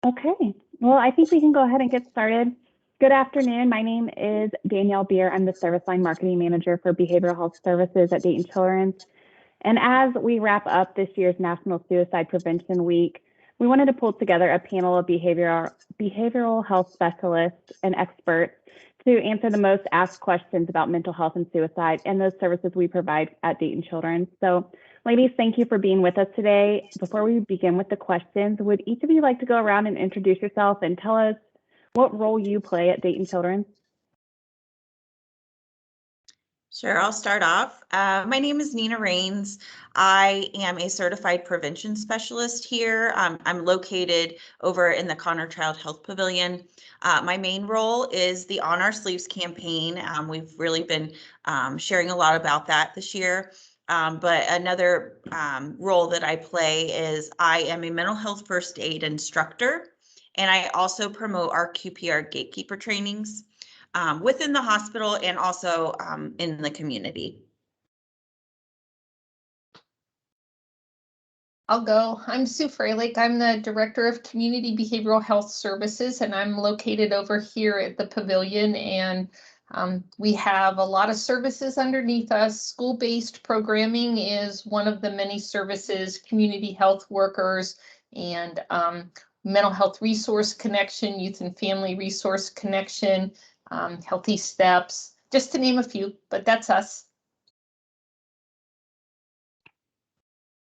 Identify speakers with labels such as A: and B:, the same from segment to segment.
A: Okay, well, I think we can go ahead and get started. Good afternoon. My name is Danielle Beer. I'm the Service Line Marketing Manager for Behavioral Health Services at Dayton Children's. And as we wrap up this year's National Suicide Prevention Week, we wanted to pull together a panel of behavioral health specialists and experts to answer the most asked questions about mental health and suicide and those services we provide at Dayton Children's. So, ladies, thank you for being with us today. Before we begin with the questions, would each of you like to go around and introduce yourself and tell us what role you play at Dayton Children's?
B: Sure, I'll start off. My name is Nina Rains. I am a certified prevention specialist here. I'm located over in the Connor Child Health Pavilion. My main role is the On Our Sleeves campaign. We've really been sharing a lot about that this year. But another role that I play is I am a mental health first aid instructor, and I also promote our QPR gatekeeper trainings within the hospital and also in the community.
C: I'll go. I'm Sue Fralick. I'm the Director of Community Behavioral Health Services, and I'm located over here at the Pavilion. And we have a lot of services underneath us. School-based programming is one of the many services, community health workers, and mental health resource connection, youth and family resource connection, healthy steps, just to name a few, but that's us.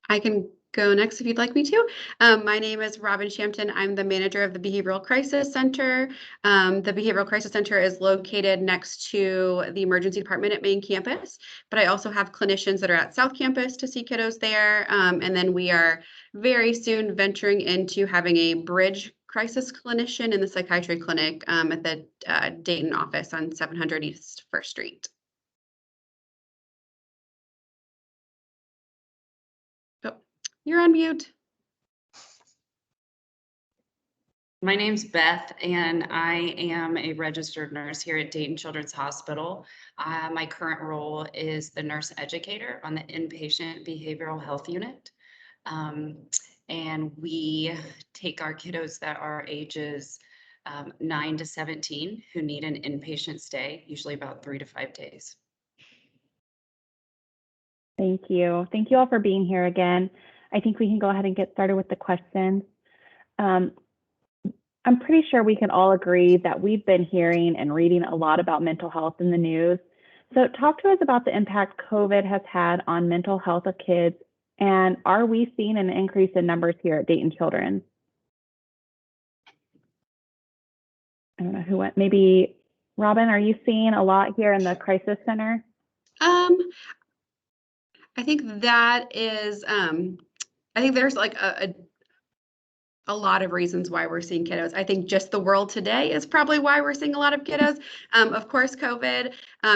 D: I can go next if you'd like me to. My name is Robin Shampton. I'm the manager of the Behavioral Crisis Center. The Behavioral Crisis Center is located next to the emergency department at main campus, but I also have clinicians that are at South Campus to see kiddos there. And then we are very soon venturing into having a bridge crisis clinician in the psychiatry clinic at the Dayton office on 700 East 1st Street. Oh, you're on mute.
E: My name's Beth, and I am a registered nurse here at Dayton Children's Hospital. My current role is the nurse educator on the inpatient behavioral health unit. And we take our kiddos that are ages 9 to 17 who need an inpatient stay, usually about 3 to 5 days.
A: Thank you. Thank you all for being here again. I think we can go ahead and get started with the questions. I'm pretty sure we can all agree that we've been hearing and reading a lot about mental health in the news. So talk to us about the impact COVID has had on mental health of kids, and are we seeing an increase in numbers here at Dayton Children's? I don't know who went. Maybe Robin, are you seeing a lot here in the crisis center?
D: I think that is, I think there's like a lot of reasons why we're seeing kiddos. I think just the world today is probably why we're seeing a lot of kiddos. Of course, COVID,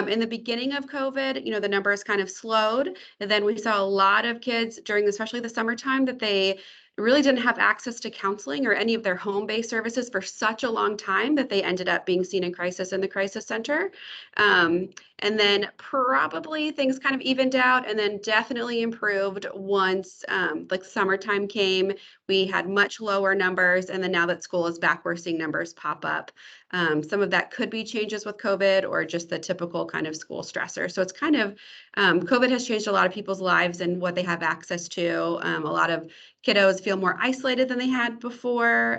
D: in the beginning of COVID, the numbers kind of slowed. And then we saw a lot of kids during, especially the summertime, that they really didn't have access to counseling or any of their home-based services for such a long time that they ended up being seen in crisis in the crisis center. And then probably things kind of evened out and then definitely improved once like summertime came. We had much lower numbers, and then now that school is back, we're seeing numbers pop up. Some of that could be changes with COVID or just the typical kind of school stressor. So it's kind of, COVID has changed a lot of people's lives and what they have access to. A lot of kiddos feel more isolated than they had before,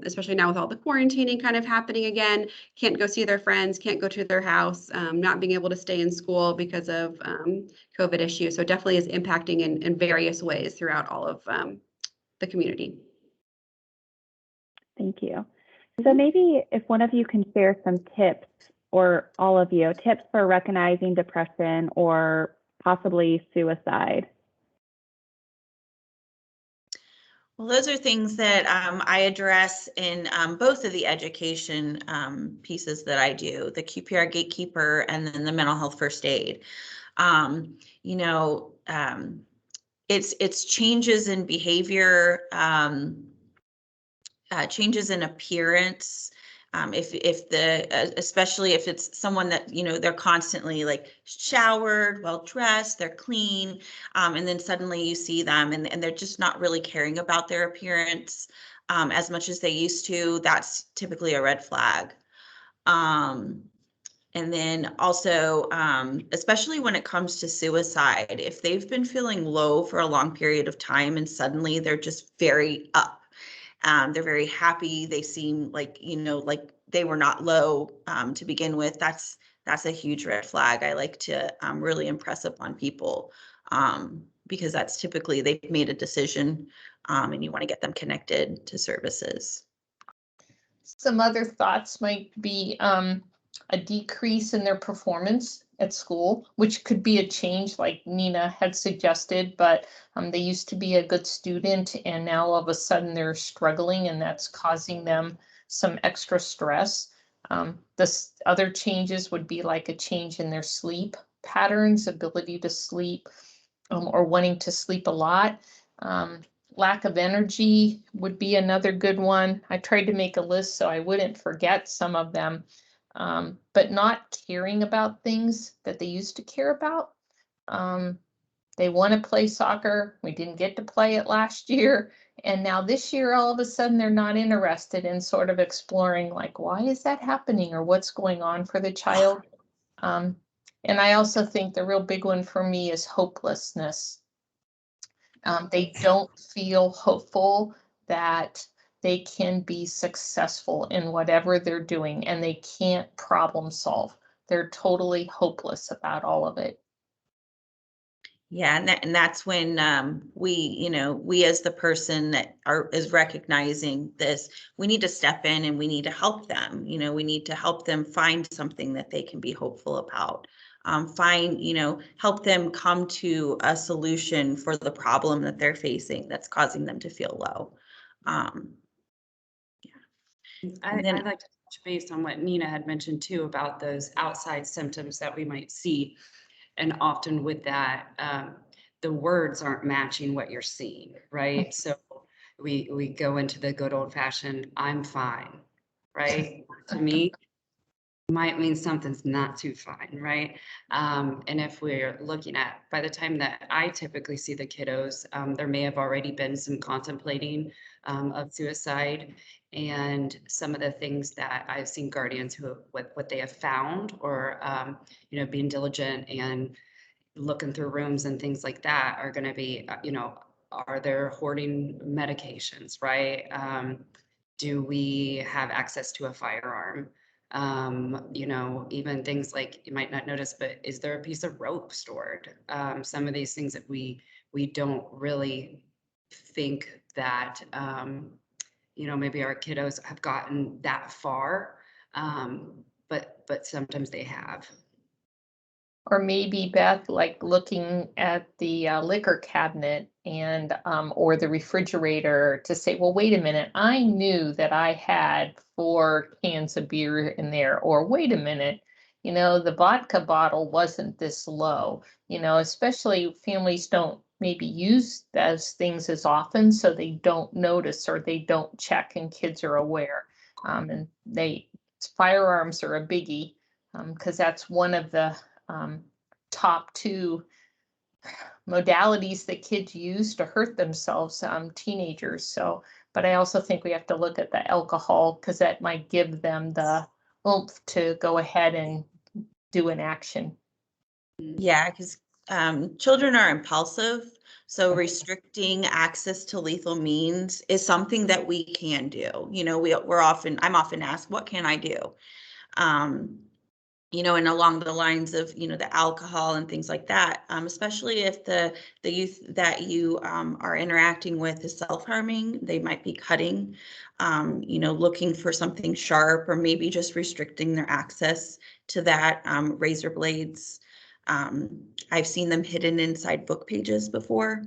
D: especially now with all the quarantining kind of happening again. Can't go see their friends, can't go to their house, not being able to stay in school because of COVID issues. So it definitely is impacting in various ways throughout all of the community.
A: Thank you. So maybe if one of you can share some tips, or all of you, tips for recognizing depression or possibly suicide.
B: Well, those are things that I address in both of the education pieces that I do, the QPR gatekeeper and then the mental health first aid. It's changes in behavior, changes in appearance. Especially if it's someone that, they're constantly like showered, well dressed, they're clean, and then suddenly you see them and they're just not really caring about their appearance. as much as they used to, that's typically a red flag. And then also, especially when it comes to suicide, if they've been feeling low for a long period of time and suddenly they're just very up, they're very happy, they seem like, like they were not low to begin with, that's a huge red flag. I like to really impress upon people because that's typically they've made a decision and you want to get them connected to services.
C: Some other thoughts might be a decrease in their performance at school, which could be a change like Nina had suggested, but they used to be a good student and now all of a sudden they're struggling and that's causing them some extra stress. The other changes would be like a change in their sleep patterns, ability to sleep, or wanting to sleep a lot. Lack of energy would be another good one. I tried to make a list so I wouldn't forget some of them, but not caring about things that they used to care about. They want to play soccer. We didn't get to play it last year. And now this year, all of a sudden, they're not interested in sort of exploring like, why is that happening or what's going on for the child? And I also think the real big one for me is hopelessness. They don't feel hopeful that they can be successful in whatever they're doing and they can't problem solve. They're totally hopeless about all of it.
B: Yeah, and that's when we as the person that is recognizing this, we need to step in and we need to help them. We need to help them find something that they can be hopeful about. Help them come to a solution for the problem that they're facing that's causing them to feel low.
E: I'd like to touch base on what Nina had mentioned too about those outside symptoms that we might see. And often with that, the words aren't matching what you're seeing, right? So we go into the good old fashioned, I'm fine, right? To me, might mean something's not too fine, right? And if we're looking at, by the time that I typically see the kiddos, there may have already been some contemplating of suicide, and some of the things that I've seen guardians who what they have found, or being diligent and looking through rooms and things like that are going to be, are there hoarding medications, right? Do we have access to a firearm? Even things like you might not notice, but is there a piece of rope stored? Some of these things that we don't really think that, maybe our kiddos have gotten that far, but sometimes they have.
C: Or maybe, Beth, like looking at the liquor cabinet and or the refrigerator to say, well, wait a minute, I knew that I had 4 cans of beer in there. Or wait a minute, the vodka bottle wasn't this low. Especially families don't maybe use those things as often, so they don't notice or they don't check, and kids are aware. And firearms are a biggie, because that's one of the top 2 modalities that kids use to hurt themselves, teenagers. So, but I also think we have to look at the alcohol, because that might give them the oomph to go ahead and do an action.
B: Yeah, because children are impulsive. So restricting access to lethal means is something that we can do. I'm often asked, what can I do? And along the lines of, the alcohol and things like that, especially if the youth that you are interacting with is self-harming, they might be cutting, looking for something sharp, or maybe just restricting their access to that, razor blades. I've seen them hidden inside book pages before.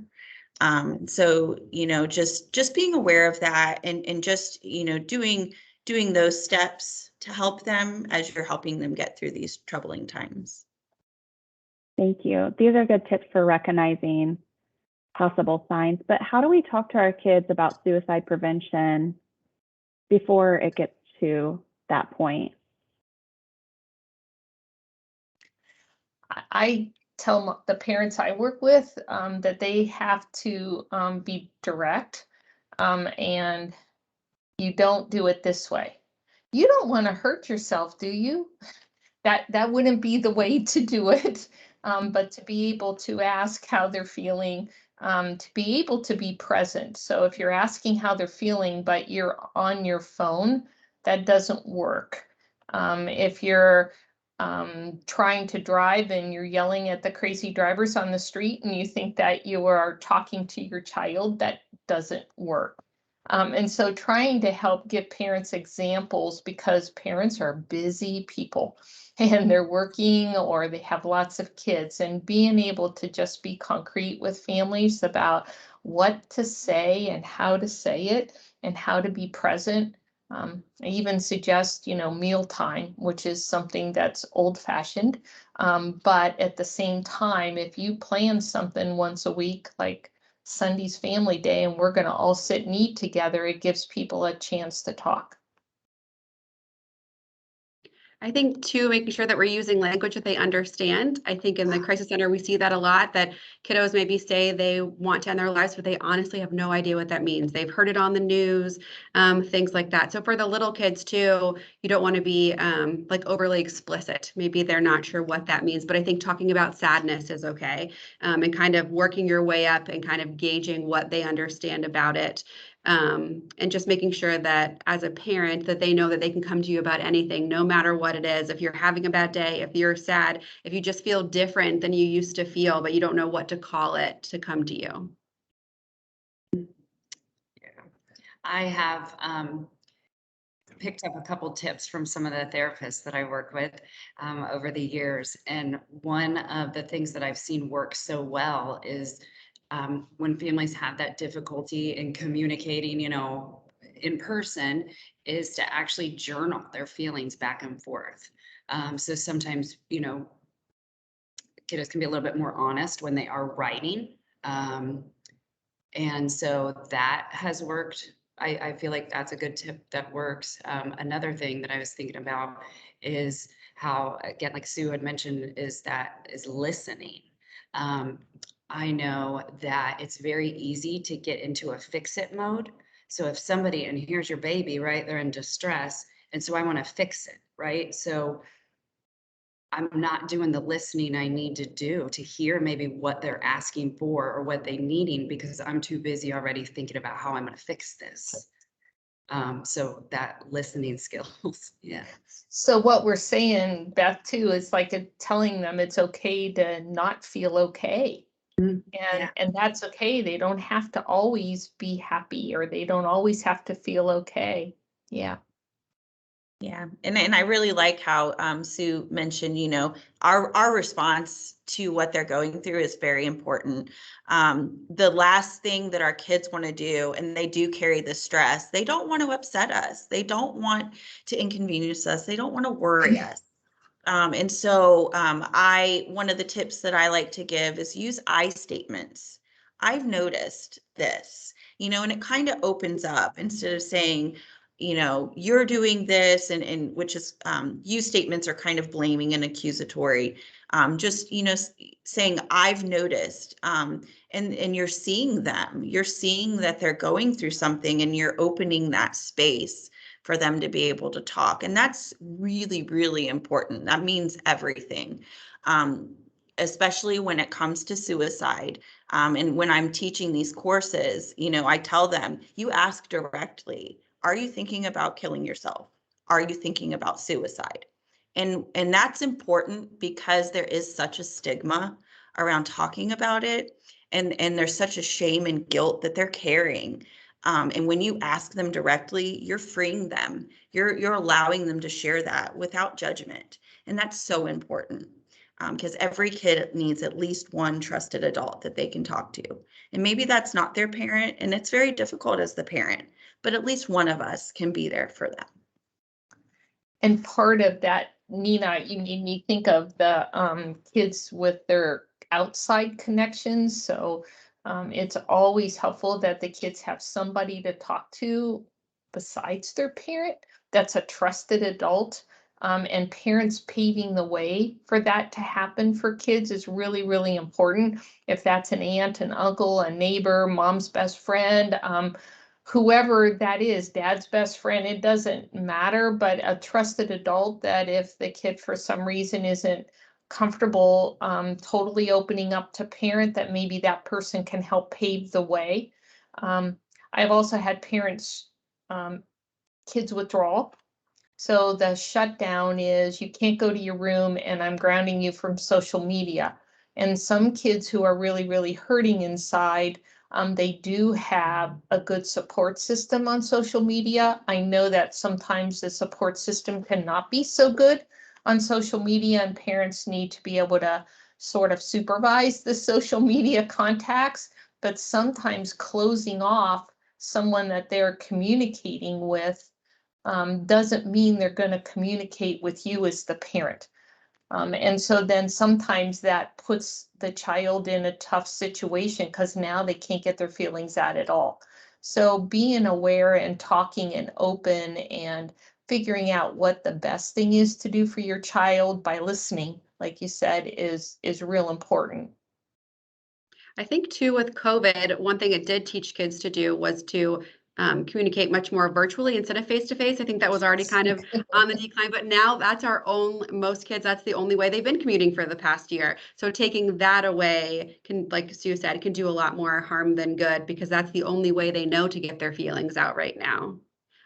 B: So, just being aware of that and just, doing those steps to help them as you're helping them get through these troubling times.
A: Thank you. These are good tips for recognizing possible signs, but how do we talk to our kids about suicide prevention before it gets to that point?
C: I tell the parents I work with that they have to be direct and You don't do it this way. You don't want to hurt yourself, do you? That wouldn't be the way to do it. But to be able to ask how they're feeling, to be able to be present. So if you're asking how they're feeling, but you're on your phone, that doesn't work. If you're trying to drive and you're yelling at the crazy drivers on the street and you think that you are talking to your child, that doesn't work. And so trying to help give parents examples, because parents are busy people and they're working or they have lots of kids, and being able to just be concrete with families about what to say and how to say it and how to be present. I even suggest, mealtime, which is something that's old fashioned. But at the same time, if you plan something once a week, like Sunday's family day, and we're going to all sit and eat together, it gives people a chance to talk.
D: I think too, making sure that we're using language that they understand. I think in the crisis center, we see that a lot, that kiddos maybe say they want to end their lives, but they honestly have no idea what that means. They've heard it on the news, things like that. So for the little kids too, you don't want to be like overly explicit. Maybe they're not sure what that means, but I think talking about sadness is okay, and kind of working your way up and kind of gauging what they understand about it. And just making sure that as a parent that they know that they can come to you about anything, no matter what it is. If you're having a bad day, if you're sad, if you just feel different than you used to feel, but you don't know what to call it, to come to you.
E: Yeah. I have picked up a couple tips from some of the therapists that I work with over the years. And one of the things that I've seen work so well is when families have that difficulty in communicating, in person, is to actually journal their feelings back and forth. So sometimes, kiddos can be a little bit more honest when they are writing. And so that has worked. I feel like that's a good tip that works. Another thing that I was thinking about is how, again, like Sue had mentioned, is listening. I know that it's very easy to get into a fix-it mode. So if somebody, and here's your baby, right, they're in distress, and so I want to fix it, right? So I'm not doing the listening I need to do to hear maybe what they're asking for or what they're needing, because I'm too busy already thinking about how I'm going to fix this. So that listening skills, yeah.
C: So what we're saying, Beth, too, is like telling them it's okay to not feel okay. And that's okay. They don't have to always be happy, or they don't always have to feel okay. Yeah.
B: Yeah, and I really like how Sue mentioned, our response to what they're going through is very important. The last thing that our kids want to do, and they do carry the stress, they don't want to upset us. They don't want to inconvenience us. They don't want to worry us. And so one of the tips that I like to give is use I statements. I've noticed this, and it kind of opens up instead of saying, you're doing this, and which is you statements are kind of blaming and accusatory. Just, saying I've noticed, and you're seeing them, you're seeing that they're going through something, and you're opening that space for them to be able to talk. And that's really, really important. That means everything. Especially when it comes to suicide. And when I'm teaching these courses, I tell them, you ask directly, are you thinking about killing yourself? Are you thinking about suicide? And that's important because there is such a stigma around talking about it. And there's such a shame and guilt that they're carrying. And when you ask them directly, you're freeing them. You're allowing them to share that without judgment. And that's so important. Because every kid needs at least one trusted adult that they can talk to. And maybe that's not their parent, and it's very difficult as the parent, but at least one of us can be there for them.
C: And part of that, Nina, you made me think of the kids with their outside connections. So it's always helpful that the kids have somebody to talk to besides their parent that's a trusted adult. And parents paving the way for that to happen for kids is really, really important. If that's an aunt, an uncle, a neighbor, mom's best friend, whoever that is, dad's best friend, it doesn't matter, but a trusted adult that if the kid for some reason isn't comfortable totally opening up to parent, that maybe that person can help pave the way. I've also had parents, kids withdrawal. So the shutdown is you can't go to your room and I'm grounding you from social media. And some kids who are really, really hurting inside, they do have a good support system on social media. I know that sometimes the support system cannot be so good on social media, and parents need to be able to sort of supervise the social media contacts, but sometimes closing off someone that they're communicating with doesn't mean they're going to communicate with you as the parent. And so then sometimes that puts the child in a tough situation because now they can't get their feelings out at all. So being aware and talking and open and figuring out what the best thing is to do for your child by listening, like you said, is real important.
D: I think too with COVID, one thing it did teach kids to do was to communicate much more virtually instead of face-to-face. I think that was already kind of on the decline, but now that's most kids, that's the only way they've been commuting for the past year. So taking that away can, like Sue said, can do a lot more harm than good, because that's the only way they know to get their feelings out right now,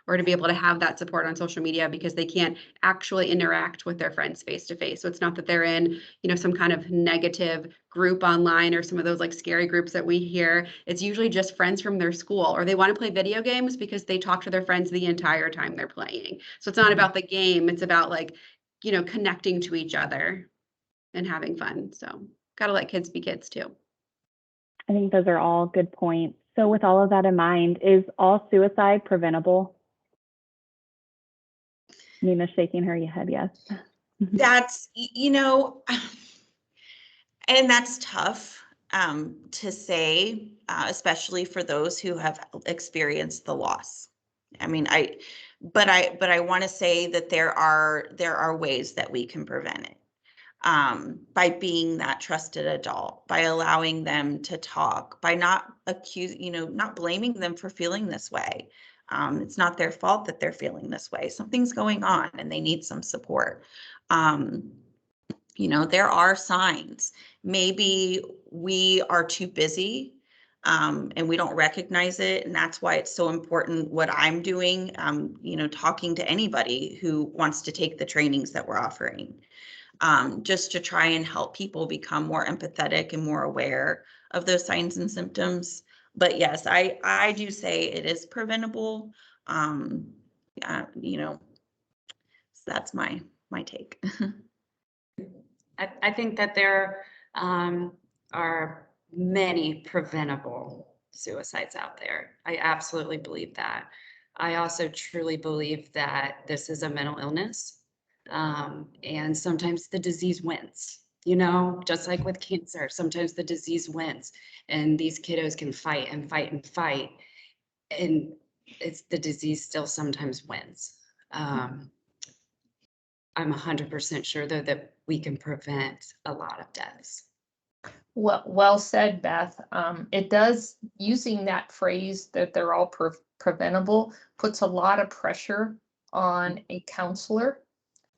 D: or to be able to have that support on social media, because they can't actually interact with their friends face to face. So it's not that they're in, some kind of negative group online or some of those like scary groups that we hear. It's usually just friends from their school, or they want to play video games because they talk to their friends the entire time they're playing. So it's not about the game. It's about like, connecting to each other and having fun. So got to let kids be kids too.
A: I think those are all good points. So with all of that in mind, is all suicide preventable? Nina's shaking her head, yes.
B: That's, and that's tough to say, especially for those who have experienced the loss. I mean, but I want to say that there are ways that we can prevent it. By being that trusted adult, by allowing them to talk, by not not blaming them for feeling this way. It's not their fault that they're feeling this way. Something's going on and they need some support. There are signs. Maybe we are too busy and we don't recognize it. And that's why it's so important what I'm doing, talking to anybody who wants to take the trainings that we're offering. Just to try and help people become more empathetic and more aware of those signs and symptoms. But yes, I do say it is preventable. So that's my take.
E: I think that there are many preventable suicides out there. I absolutely believe that. I also truly believe that this is a mental illness. And sometimes the disease wins, just like with cancer, sometimes the disease wins, and these kiddos can fight and fight and fight. And the disease still sometimes wins. I'm 100% sure though that we can prevent a lot of deaths.
C: Well said, Beth. It does, using that phrase that they're all preventable, puts a lot of pressure on a counselor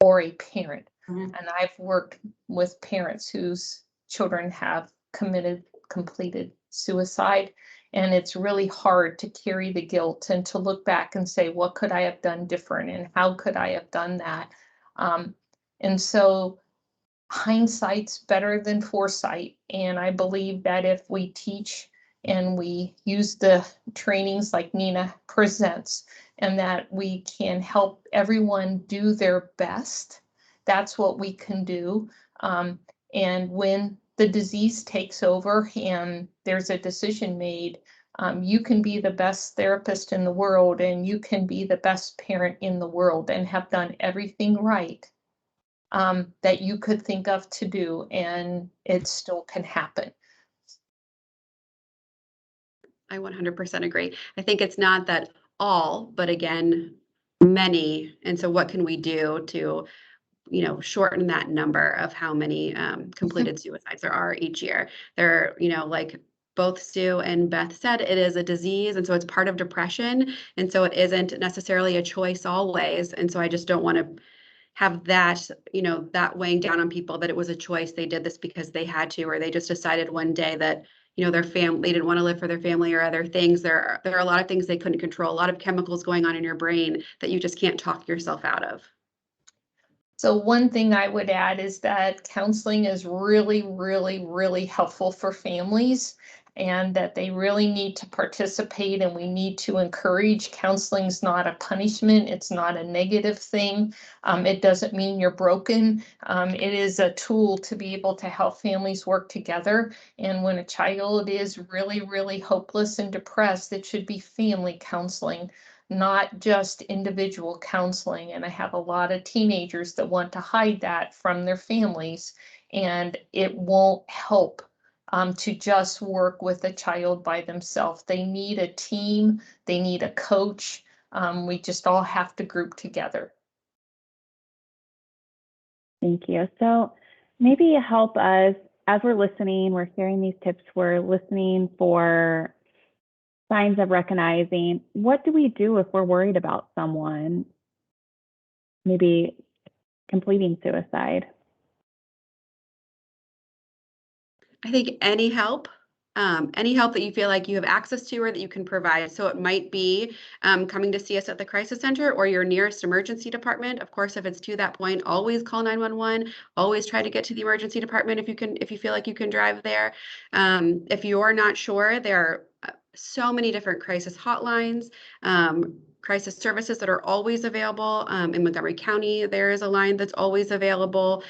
C: or a parent. Mm-hmm. And I've worked with parents whose children have completed suicide. And it's really hard to carry the guilt and to look back and say, what could I have done different? And how could I have done that? And so hindsight's better than foresight. And I believe that if we teach and we use the trainings like Nina presents, and that we can help everyone do their best, that's what we can do. And when the disease takes over and there's a decision made, you can be the best therapist in the world, and you can be the best parent in the world and have done everything right that you could think of to do, and it still can happen.
D: I 100% agree. I think it's not that all, but again, many. And so what can we do to, shorten that number of how many completed suicides there are each year? There are, like both Sue and Beth said, it is a disease. And so it's part of depression. And so it isn't necessarily a choice always. And so I just don't want to have that, that weighing down on people, that it was a choice. They did this because they had to, or they just decided one day that, their family, they didn't want to live for their family or other things. There are a lot of things they couldn't control, a lot of chemicals going on in your brain that you just can't talk yourself out of.
C: So one thing I would add is that counseling is really, really, really helpful for families, and that they really need to participate, and we need to encourage. Counseling is not a punishment. It's not a negative thing. It doesn't mean you're broken. It is a tool to be able to help families work together. And when a child is really, really hopeless and depressed, it should be family counseling, not just individual counseling. And I have a lot of teenagers that want to hide that from their families, and it won't help to just work with a child by themselves. They need a team, they need a coach. We just all have to group together.
A: Thank you. So maybe help us as we're listening, we're hearing these tips, we're listening for signs of recognizing. What do we do if we're worried about someone maybe completing suicide?
D: I think any help that you feel like you have access to or that you can provide. So it might be coming to see us at the crisis center or your nearest emergency department. Of course, if it's to that point, always call 911. Always try to get to the emergency department if you feel like you can drive there. If you're not sure, there are so many different crisis hotlines, crisis services that are always available. In Montgomery County, there is a line that's always available.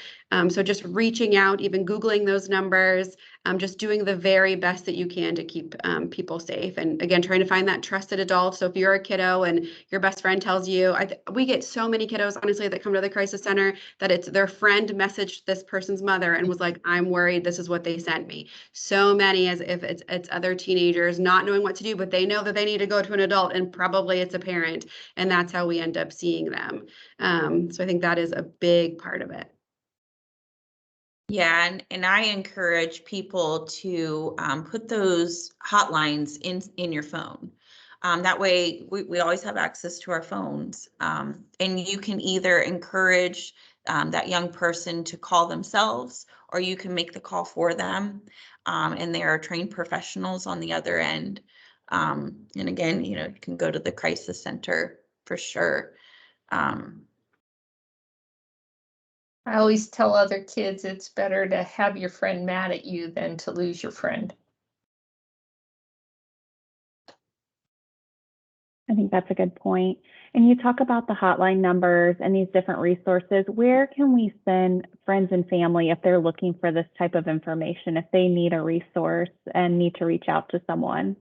D: So just reaching out, even Googling those numbers, just doing the very best that you can to keep people safe. And again, trying to find that trusted adult. So if you're a kiddo and your best friend tells you, we get so many kiddos, honestly, that come to the crisis center that it's their friend messaged this person's mother and was like, I'm worried, this is what they sent me. So many as if it's other teenagers not knowing what to do, but they know that they need to go to an adult, and probably it's a parent. And that's how we end up seeing them. So I think that is a big part of it.
B: Yeah, and I encourage people to put those hotlines in your phone. That way we always have access to our phones. And you can either encourage that young person to call themselves, or you can make the call for them. And there are trained professionals on the other end. And again, you can go to the crisis center for sure.
C: I always tell other kids it's better to have your friend mad at you than to lose your friend.
A: I think that's a good point. And you talk about the hotline numbers and these different resources. Where can we send friends and family if they're looking for this type of information, if they need a resource and need to reach out to someone?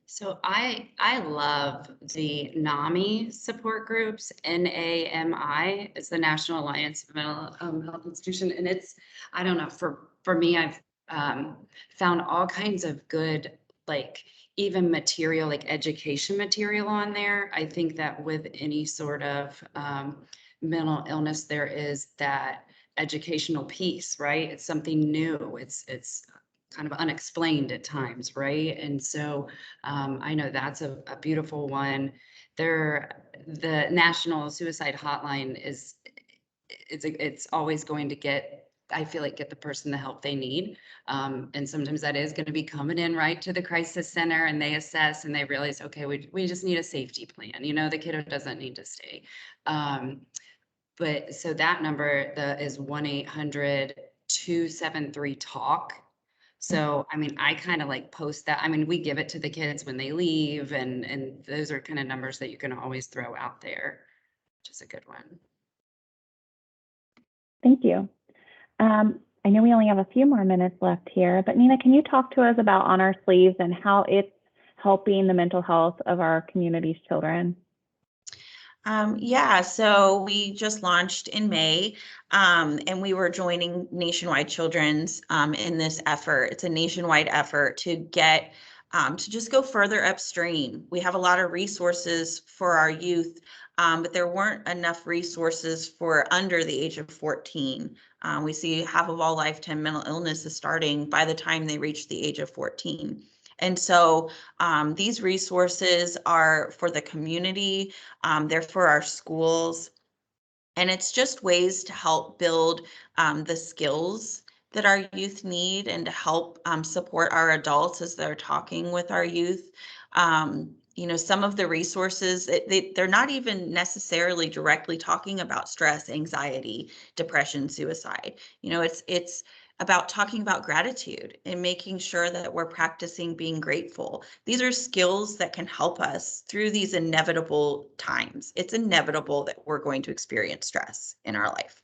E: So I love the NAMI support groups. NAMI is the National Alliance of Mental Health Institution, and it's, I don't know, for me, I've found all kinds of good, like even material, like education material on there. I think that with any sort of mental illness, there is that educational piece, right? It's something new. It's kind of unexplained at times, right? And so I know that's a beautiful one. The National Suicide Hotline it's always going to get the person the help they need. And sometimes that is going to be coming in right to the crisis center, and they assess and they realize, okay, we just need a safety plan. The kiddo doesn't need to stay. But so that number is 1-800-273-TALK. So, I mean, I kind of like post that. I mean, we give it to the kids when they leave, and those are kind of numbers that you can always throw out there, which is a good one.
A: Thank you. I know we only have a few more minutes left here, but Nina, can you talk to us about On Our Sleeves and how it's helping the mental health of our community's children?
B: Yeah, so we just launched in May, and we were joining Nationwide Children's in this effort. It's a nationwide effort to get to just go further upstream. We have a lot of resources for our youth, but there weren't enough resources for under the age of 14. We see half of all lifetime mental illness is starting by the time they reach the age of 14. And so these resources are for the community, they're for our schools, and it's just ways to help build the skills that our youth need and to help support our adults as they're talking with our youth. You know, some of the resources, they're not even necessarily directly talking about stress, anxiety, depression, suicide. You know, it's about talking about gratitude and making sure that we're practicing being grateful. These are skills that can help us through these inevitable times. It's inevitable that we're going to experience stress in our life.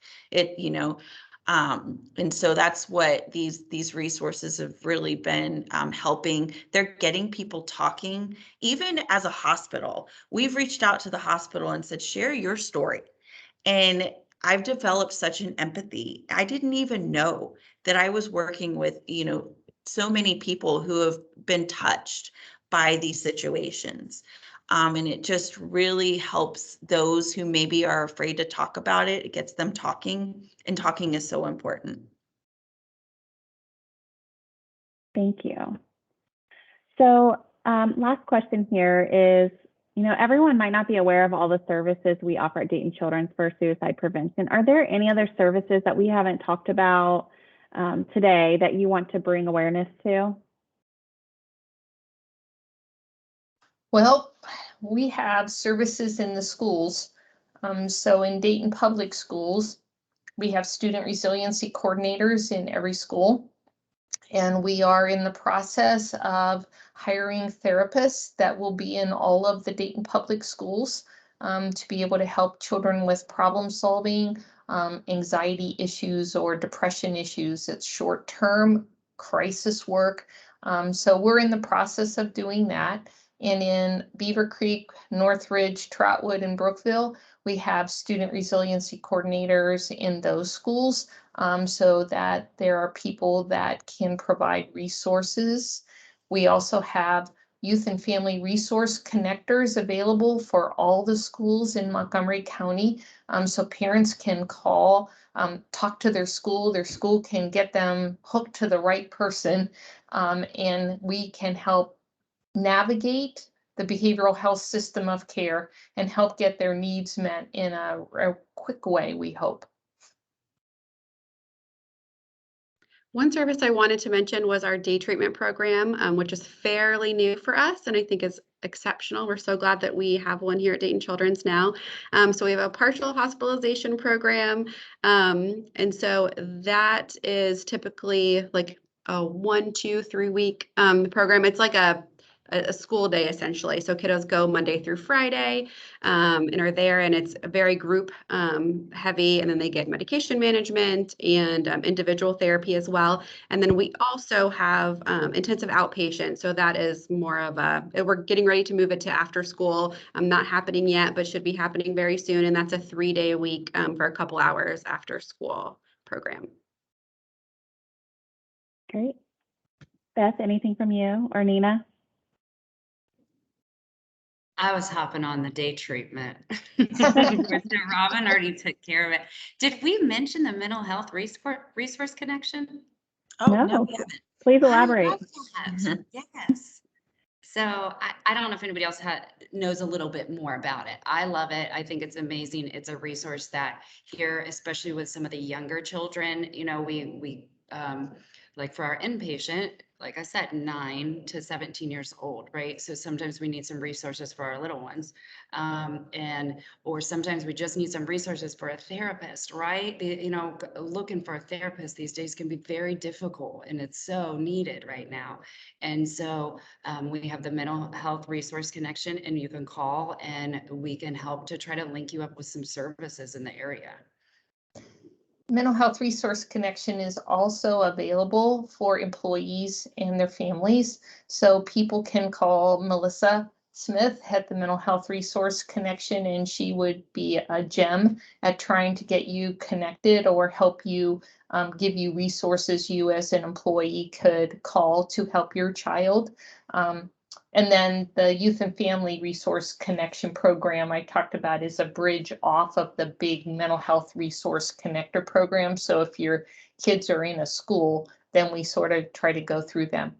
B: And so that's what these resources have really been helping. They're getting people talking. Even as a hospital, we've reached out to the hospital and said, share your story. And I've developed such an empathy. I didn't even know that I was working with, so many people who have been touched by these situations. And it just really helps those who maybe are afraid to talk about it. It gets them talking, and talking is so important.
A: Thank you. So last question here is, everyone might not be aware of all the services we offer at Dayton Children's for suicide prevention. Are there any other services that we haven't talked about today that you want to bring awareness to?
C: Well, we have services in the schools. So in Dayton Public Schools, we have student resiliency coordinators in every school. And we are in the process of hiring therapists that will be in all of the Dayton Public Schools to be able to help children with problem solving, anxiety issues, or depression issues. It's short-term crisis work. So we're in the process of doing that. And in Beaver Creek, Northridge, Trotwood, and Brookville, we have student resiliency coordinators in those schools so that there are people that can provide resources. We also have youth and family resource connectors available for all the schools in Montgomery County. So parents can call, talk to their school can get them hooked to the right person, and we can help navigate the behavioral health system of care and help get their needs met in a quick way, we hope.
D: One service I wanted to mention was our day treatment program, which is fairly new for us and I think is exceptional. We're so glad that we have one here at Dayton Children's now. So we have a partial hospitalization program. And so that is typically like a 1, 2, 3 week program. It's like a school day essentially. So kiddos go Monday through Friday and are there, and it's very group heavy, and then they get medication management and individual therapy as well. And then we also have intensive outpatient. So that is more of we're getting ready to move it to after school. Not happening yet, but should be happening very soon. And that's a 3-day a week for a couple hours after school program.
A: Great. Beth, anything from you or Nina?
E: I was hopping on the day treatment. Robin already took care of it. Did we mention the mental health resource connection?
B: Oh,
A: No.
B: we haven't.
A: Please elaborate.
E: Yes. So I don't know if anybody else knows a little bit more about it. I love it. I think it's amazing. It's a resource that here, especially with some of the younger children, we like for our inpatient, like I said, 9 to 17 years old, right? So sometimes we need some resources for our little ones. Or sometimes we just need some resources for a therapist, right? Looking for a therapist these days can be very difficult, and it's so needed right now. And so we have the mental health resource connection, and you can call and we can help to try to link you up with some services in the area.
C: Mental health resource connection is also available for employees and their families. So people can call Melissa Smith at the Mental Health Resource Connection, and she would be a gem at trying to get you connected or help you, give you resources you as an employee could call to help your child. And then the Youth and Family Resource Connection Program I talked about is a bridge off of the big mental health resource connector program. So if your kids are in a school, then we sort of try to go through them.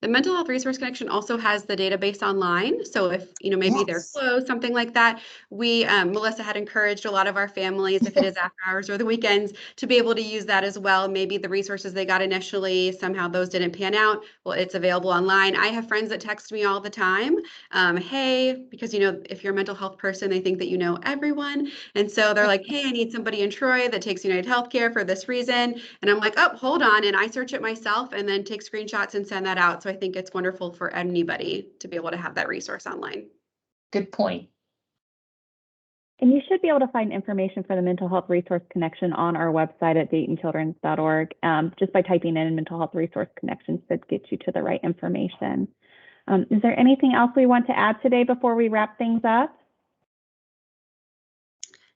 D: The Mental Health Resource Connection also has the database online. So if, maybe they're
C: Yes.
D: closed, something like that, we, Melissa had encouraged a lot of our families, if it is after hours or the weekends, to be able to use that as well. Maybe the resources they got initially, somehow those didn't pan out. Well, it's available online. I have friends that text me all the time. Hey, because, if you're a mental health person, they think that you know everyone. And so they're like, hey, I need somebody in Troy that takes United Healthcare for this reason. And I'm like, oh, hold on. And I search it myself and then take screenshots and send that out. So I think it's wonderful for anybody to be able to have that resource online.
C: Good point.
A: And you should be able to find information for the Mental Health Resource Connection on our website at DaytonChildren's.org. Just by typing in Mental Health Resource Connection should get you to the right information. Is there anything else we want to add today before we wrap things up?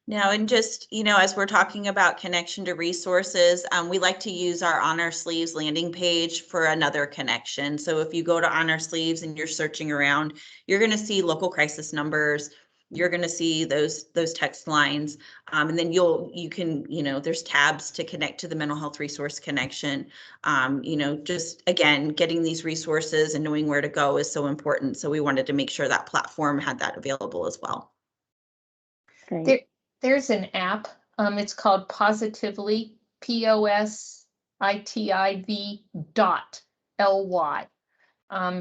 B: No, and just, as we're talking about connection to resources, we like to use our On Our Sleeves landing page for another connection. So if you go to On Our Sleeves and you're searching around, you're going to see local crisis numbers. You're going to see those text lines. And then you can, there's tabs to connect to the Mental Health Resource Connection. Just again, getting these resources and knowing where to go is so important. So we wanted to make sure that platform had that available as well.
A: Great.
C: There's an app. It's called Positively, positiv.ly.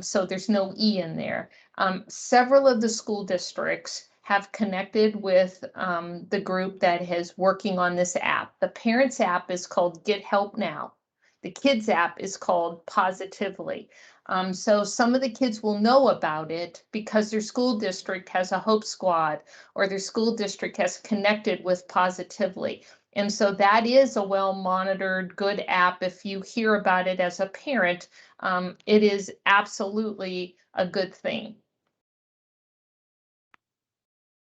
C: So there's no E in there. Several of the school districts have connected with the group that is working on this app. The parents app is called Get Help Now. The kids app is called Positively. So some of the kids will know about it because their school district has a Hope Squad or their school district has connected with Positively. And so that is a well-monitored, good app. If you hear about it as a parent, it is absolutely a good thing.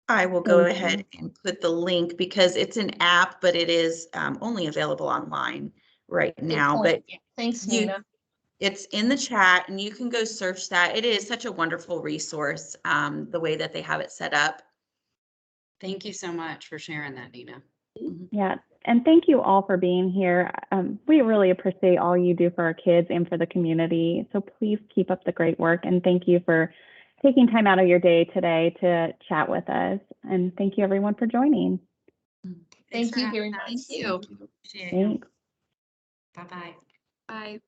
B: I will go ahead and put the link because it's an app, but it is only available online right now. But
C: thanks, Nina.
B: It's in the chat and you can go search that. It is such a wonderful resource, the way that they have it set up.
E: Thank you so much for sharing that, Nina.
A: Yeah, and thank you all for being here. We really appreciate all you do for our kids and for the community. So please keep up the great work. And thank you for taking time out of your day today to chat with us. And thank you everyone for joining.
C: Thank you very much.
D: Thank you.
E: Appreciate
A: Thanks.
E: you. Bye-bye.
D: Bye.